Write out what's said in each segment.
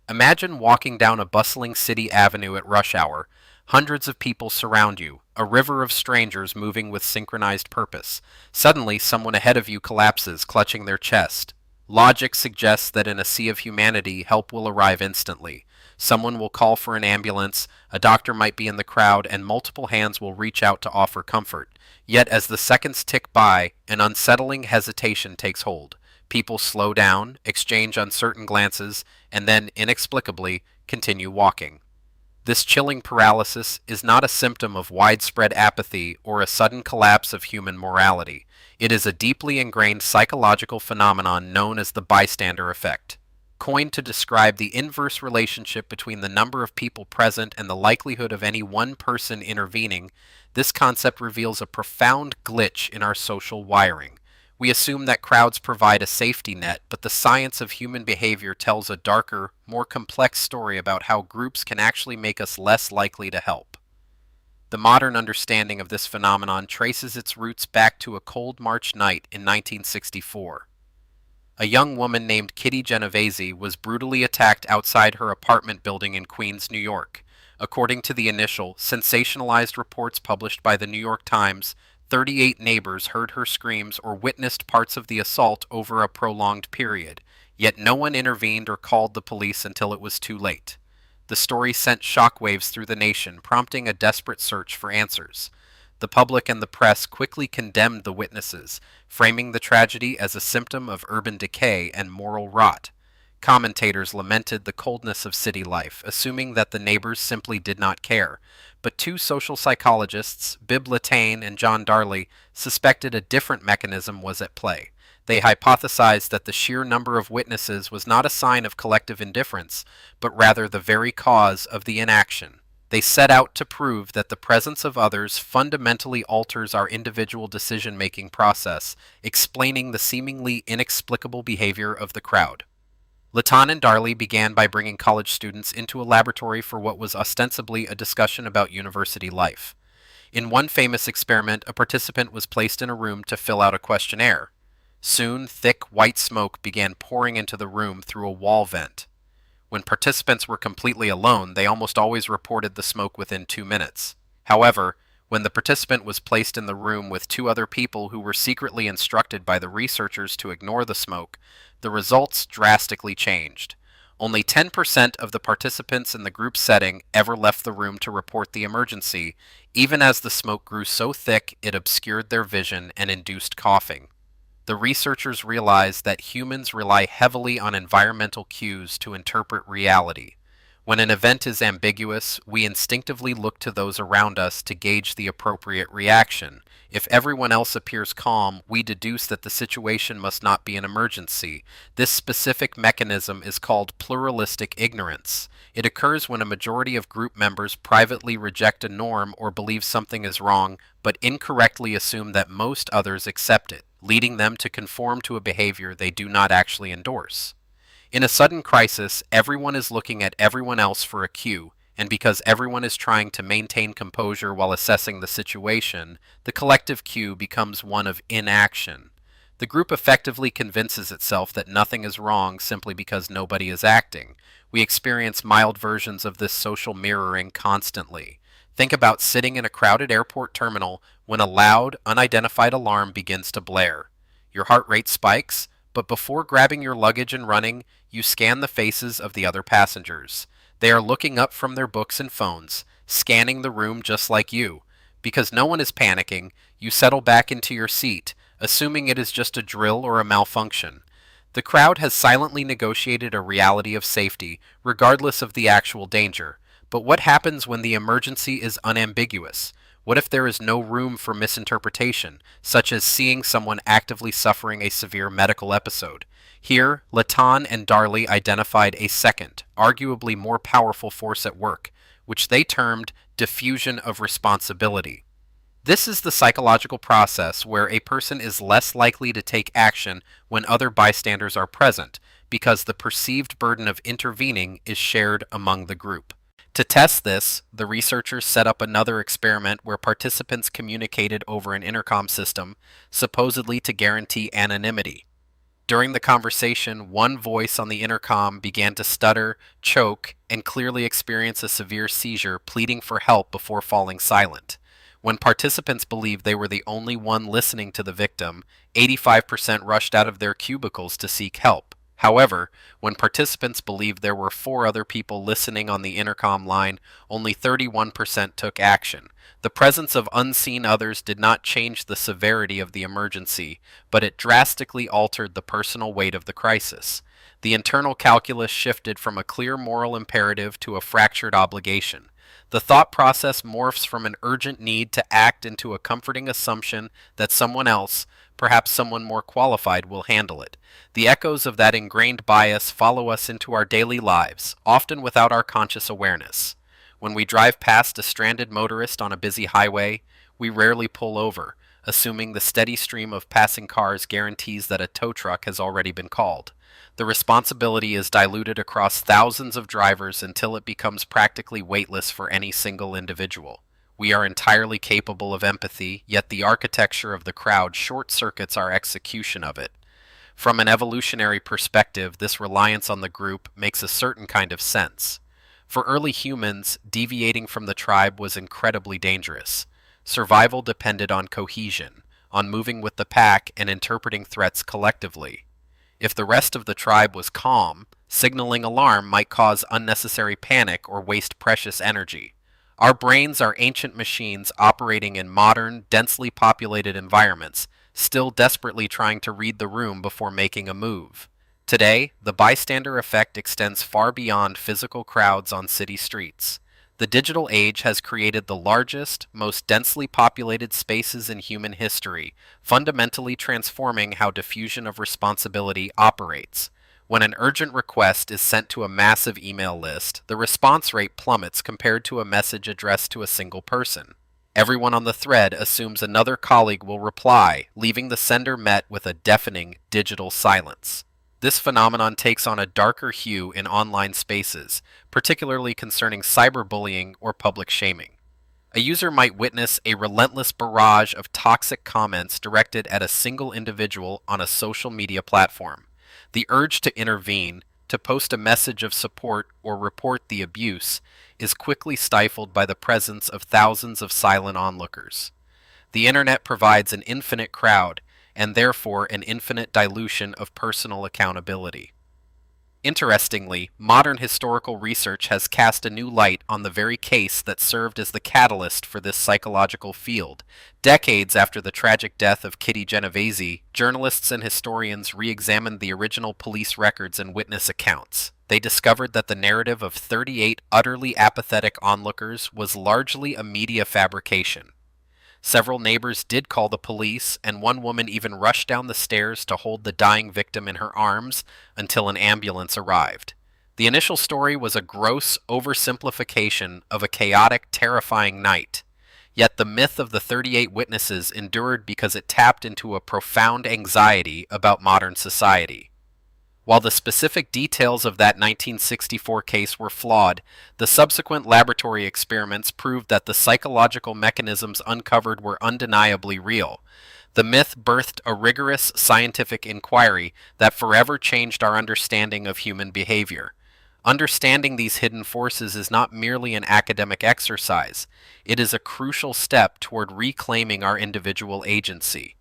Imagine walking down a bustling city avenue at rush hour. Hundreds of people surround you, a river of strangers moving with synchronized purpose. Suddenly, someone ahead of you collapses, clutching their chest. Logic suggests that in a sea of humanity, help will arrive instantly. Someone will call for an ambulance, a doctor might be in the crowd, and multiple hands will reach out to offer comfort. Yet, as the seconds tick by, an unsettling hesitation takes hold. People slow down, exchange uncertain glances, and then, inexplicably, continue walking. This chilling paralysis is not a symptom of widespread apathy or a sudden collapse of human morality. It is a deeply ingrained psychological phenomenon known as the bystander effect. Coined to describe the inverse relationship between the number of people present and the likelihood of any one person intervening, this concept reveals a profound glitch in our social wiring. We assume that crowds provide a safety net, but the science of human behavior tells a darker, more complex story about how groups can actually make us less likely to help. The modern understanding of this phenomenon traces its roots back to a cold March night in 1964. A young woman named Kitty Genovese was brutally attacked outside her apartment building in Queens, New York. According to the initial, sensationalized reports published by the New York Times, 38 neighbors heard her screams or witnessed parts of the assault over a prolonged period, yet no one intervened or called the police until it was too late. The story sent shockwaves through the nation, prompting a desperate search for answers. The public and the press quickly condemned the witnesses, framing the tragedy as a symptom of urban decay and moral rot. Commentators lamented the coldness of city life, assuming that the neighbors simply did not care. But two social psychologists, Latane and Darley, suspected a different mechanism was at play. They hypothesized that the sheer number of witnesses was not a sign of collective indifference, but rather the very cause of the inaction. They set out to prove that the presence of others fundamentally alters our individual decision-making process, explaining the seemingly inexplicable behavior of the crowd. Latane and Darley began by bringing college students into a laboratory for what was ostensibly a discussion about university life. In one famous experiment, a participant was placed in a room to fill out a questionnaire. Soon, thick white smoke began pouring into the room through a wall vent. When participants were completely alone, they almost always reported the smoke within 2 minutes. However, when the participant was placed in the room with two other people who were secretly instructed by the researchers to ignore the smoke, the results drastically changed. Only 10% of the participants in the group setting ever left the room to report the emergency, even as the smoke grew so thick it obscured their vision and induced coughing. The researchers realized that humans rely heavily on environmental cues to interpret reality. When an event is ambiguous, we instinctively look to those around us to gauge the appropriate reaction. If everyone else appears calm, we deduce that the situation must not be an emergency. This specific mechanism is called pluralistic ignorance. It occurs when a majority of group members privately reject a norm or believe something is wrong, but incorrectly assume that most others accept it, leading them to conform to a behavior they do not actually endorse. In a sudden crisis, everyone is looking at everyone else for a cue, and because everyone is trying to maintain composure while assessing the situation, the collective cue becomes one of inaction. The group effectively convinces itself that nothing is wrong simply because nobody is acting. We experience mild versions of this social mirroring constantly. Think about sitting in a crowded airport terminal when a loud, unidentified alarm begins to blare. Your heart rate spikes, but before grabbing your luggage and running, you scan the faces of the other passengers. They are looking up from their books and phones, scanning the room just like you. Because no one is panicking, you settle back into your seat, assuming it is just a drill or a malfunction. The crowd has silently negotiated a reality of safety, regardless of the actual danger. But what happens when the emergency is unambiguous? What if there is no room for misinterpretation, such as seeing someone actively suffering a severe medical episode? Here, Latane and Darley identified a second, arguably more powerful force at work, which they termed diffusion of responsibility. This is the psychological process where a person is less likely to take action when other bystanders are present, because the perceived burden of intervening is shared among the group. To test this, the researchers set up another experiment where participants communicated over an intercom system, supposedly to guarantee anonymity. During the conversation, one voice on the intercom began to stutter, choke, and clearly experience a severe seizure, pleading for help before falling silent. When participants believed they were the only one listening to the victim, 85% rushed out of their cubicles to seek help. However, when participants believed there were four other people listening on the intercom line, only 31% took action. The presence of unseen others did not change the severity of the emergency, but it drastically altered the personal weight of the crisis. The internal calculus shifted from a clear moral imperative to a fractured obligation. The thought process morphs from an urgent need to act into a comforting assumption that someone else, perhaps someone more qualified, will handle it. The echoes of that ingrained bias follow us into our daily lives, often without our conscious awareness. When we drive past a stranded motorist on a busy highway, we rarely pull over, assuming the steady stream of passing cars guarantees that a tow truck has already been called. The responsibility is diluted across thousands of drivers until it becomes practically weightless for any single individual. We are entirely capable of empathy, yet the architecture of the crowd short-circuits our execution of it. From an evolutionary perspective, this reliance on the group makes a certain kind of sense. For early humans, deviating from the tribe was incredibly dangerous. Survival depended on cohesion, on moving with the pack and interpreting threats collectively. If the rest of the tribe was calm, signaling alarm might cause unnecessary panic or waste precious energy. Our brains are ancient machines operating in modern, densely populated environments, still desperately trying to read the room before making a move. Today, the bystander effect extends far beyond physical crowds on city streets. The digital age has created the largest, most densely populated spaces in human history, fundamentally transforming how diffusion of responsibility operates. When an urgent request is sent to a massive email list, the response rate plummets compared to a message addressed to a single person. Everyone on the thread assumes another colleague will reply, leaving the sender met with a deafening digital silence. This phenomenon takes on a darker hue in online spaces, particularly concerning cyberbullying or public shaming. A user might witness a relentless barrage of toxic comments directed at a single individual on a social media platform. The urge to intervene, to post a message of support or report the abuse, is quickly stifled by the presence of thousands of silent onlookers. The internet provides an infinite crowd, and therefore an infinite dilution of personal accountability. Interestingly, modern historical research has cast a new light on the very case that served as the catalyst for this psychological field. Decades after the tragic death of Kitty Genovese, journalists and historians re-examined the original police records and witness accounts. They discovered that the narrative of 38 utterly apathetic onlookers was largely a media fabrication. Several neighbors did call the police, and one woman even rushed down the stairs to hold the dying victim in her arms until an ambulance arrived. The initial story was a gross oversimplification of a chaotic, terrifying night. Yet the myth of the 38 witnesses endured because it tapped into a profound anxiety about modern society. While the specific details of that 1964 case were flawed, the subsequent laboratory experiments proved that the psychological mechanisms uncovered were undeniably real. The myth birthed a rigorous scientific inquiry that forever changed our understanding of human behavior. Understanding these hidden forces is not merely an academic exercise. It is a crucial step toward reclaiming our individual agency.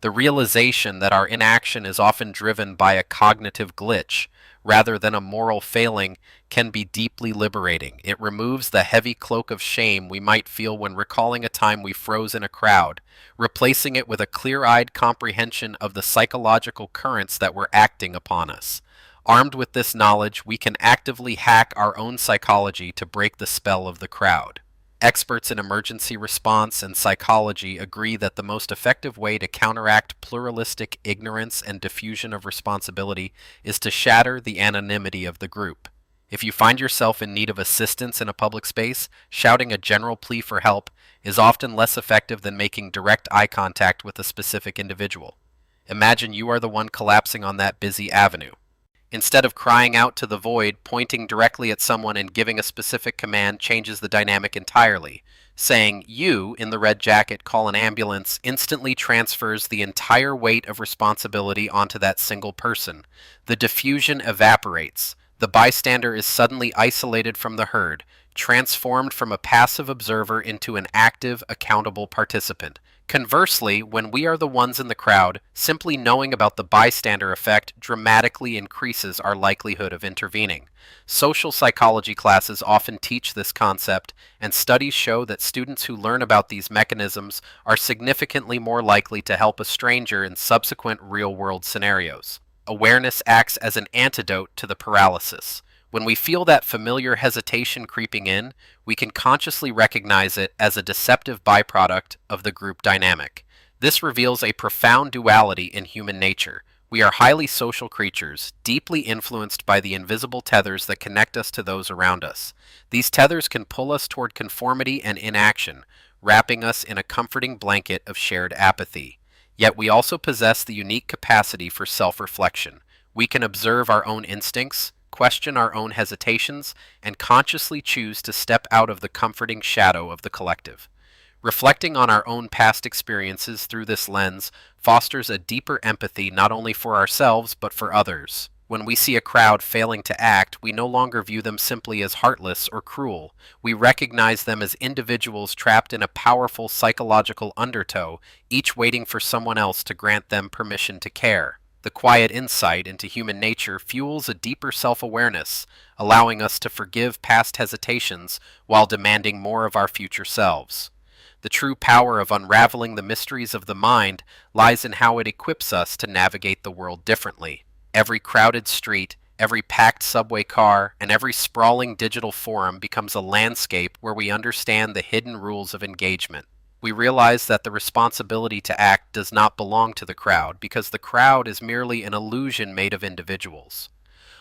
The realization that our inaction is often driven by a cognitive glitch rather than a moral failing can be deeply liberating. It removes the heavy cloak of shame we might feel when recalling a time we froze in a crowd, replacing it with a clear-eyed comprehension of the psychological currents that were acting upon us. Armed with this knowledge, we can actively hack our own psychology to break the spell of the crowd. Experts in emergency response and psychology agree that the most effective way to counteract pluralistic ignorance and diffusion of responsibility is to shatter the anonymity of the group. If you find yourself in need of assistance in a public space, shouting a general plea for help is often less effective than making direct eye contact with a specific individual. Imagine you are the one collapsing on that busy avenue. Instead of crying out to the void, pointing directly at someone and giving a specific command changes the dynamic entirely. Saying, "You, in the red jacket, call an ambulance," instantly transfers the entire weight of responsibility onto that single person. The diffusion evaporates. The bystander is suddenly isolated from the herd, transformed from a passive observer into an active, accountable participant. Conversely, when we are the ones in the crowd, simply knowing about the bystander effect dramatically increases our likelihood of intervening. Social psychology classes often teach this concept, and studies show that students who learn about these mechanisms are significantly more likely to help a stranger in subsequent real-world scenarios. Awareness acts as an antidote to the paralysis. When we feel that familiar hesitation creeping in, we can consciously recognize it as a deceptive byproduct of the group dynamic. This reveals a profound duality in human nature. We are highly social creatures, deeply influenced by the invisible tethers that connect us to those around us. These tethers can pull us toward conformity and inaction, wrapping us in a comforting blanket of shared apathy. Yet we also possess the unique capacity for self-reflection. We can observe our own instincts, question our own hesitations, and consciously choose to step out of the comforting shadow of the collective. Reflecting on our own past experiences through this lens fosters a deeper empathy not only for ourselves but for others. When we see a crowd failing to act, we no longer view them simply as heartless or cruel. We recognize them as individuals trapped in a powerful psychological undertow, each waiting for someone else to grant them permission to care. The quiet insight into human nature fuels a deeper self-awareness, allowing us to forgive past hesitations while demanding more of our future selves. The true power of unraveling the mysteries of the mind lies in how it equips us to navigate the world differently. Every crowded street, every packed subway car, and every sprawling digital forum becomes a landscape where we understand the hidden rules of engagement. We realize that the responsibility to act does not belong to the crowd because the crowd is merely an illusion made of individuals.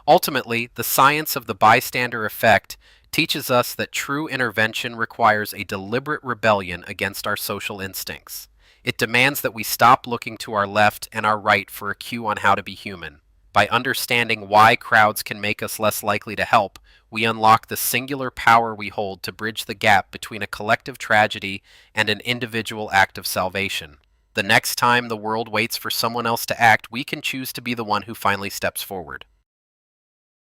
Ultimately, the science of the bystander effect teaches us that true intervention requires a deliberate rebellion against our social instincts. It demands that we stop looking to our left and our right for a cue on how to be human. By understanding why crowds can make us less likely to help, we unlock the singular power we hold to bridge the gap between a collective tragedy and an individual act of salvation. The next time the world waits for someone else to act, we can choose to be the one who finally steps forward.